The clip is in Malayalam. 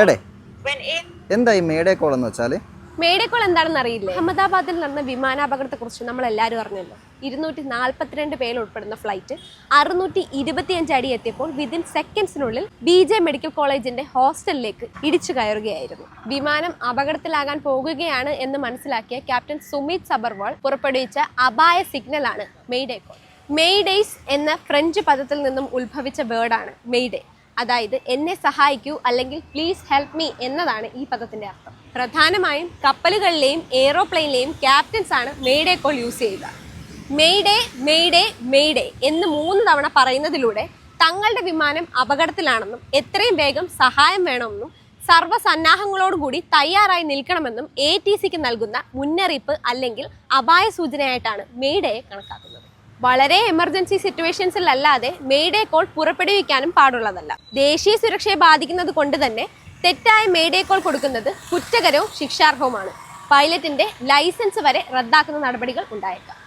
എടേ എന്താ ഈ മേഡേ കോൾ എന്ന് വെച്ചാല്? മേഡേ കോൾ എന്താണെന്ന് അറിയില്ലേ? അഹമ്മദാബാദിൽ നടന്ന വിമാനാപകടത്തെ കുറിച്ച് നമ്മൾ എല്ലാവരും അറിഞ്ഞല്ലോ. 242 പേര് ഉൾപ്പെടുന്ന ഫ്ലൈറ്റ് 625 അടി എത്തിയപ്പോൾ വിതിൻ സെക്കൻഡ്സിനുള്ളിൽ BJ മെഡിക്കൽ കോളേജിന്റെ ഹോസ്റ്റലിലേക്ക് ഇടിച്ചു കയറുകയായിരുന്നു. വിമാനം അപകടത്തിലാകാൻ പോകുകയാണ് എന്ന് മനസ്സിലാക്കിയ ക്യാപ്റ്റൻ സുമിത് സബർവാൾ പുറപ്പെടുവിച്ച അപായ സിഗ്നലാണ് മെയ്ഡേ കോൾ. മെയ്ഡേയ്സ് എന്ന ഫ്രഞ്ച് പദത്തിൽ നിന്നും ഉത്ഭവിച്ച വേർഡാണ് മെയ്ഡേ. അതായത് എന്നെ സഹായിക്കൂ അല്ലെങ്കിൽ പ്ലീസ് ഹെൽപ്പ് മീ എന്നതാണ് ഈ പദത്തിന്റെ അർത്ഥം. പ്രധാനമായും കപ്പലുകളിലെയും എയ്റോപ്ലെയിനിലെയും ക്യാപ്റ്റൻസ് ആണ് മെയ്ഡേ കോൾ യൂസ് ചെയ്യുക. മെയ്ഡേ മെയ്ഡേ മെയ്ഡേ എന്ന് 3 തവണ പറയുന്നതിലൂടെ തങ്ങളുടെ വിമാനം അപകടത്തിലാണെന്നും എത്രയും വേഗം സഹായം വേണമെന്നും സർവ്വസന്നാഹങ്ങളോടുകൂടി തയ്യാറായി നിൽക്കണമെന്നും ATCക്ക് നൽകുന്ന മുന്നറിയിപ്പ് അല്ലെങ്കിൽ അപായ സൂചനയായിട്ടാണ് മെയ്ഡേയെ കണക്കാക്കുന്നത്. വളരെ എമർജൻസി സിറ്റുവേഷൻസിൽ അല്ലാതെ മെയ്ഡേ കോൾ പുറപ്പെടുവിക്കാനും പാടുള്ളതല്ല. ദേശീയ സുരക്ഷയെ ബാധിക്കുന്നത് കൊണ്ട് തന്നെ തെറ്റായ മെയ്ഡേ കോൾ കൊടുക്കുന്നത് കുറ്റകരവും ശിക്ഷാർഹവുമാണ്. പൈലറ്റിന്റെ ലൈസൻസ് വരെ റദ്ദാക്കുന്ന നടപടികൾ ഉണ്ടായേക്കാം.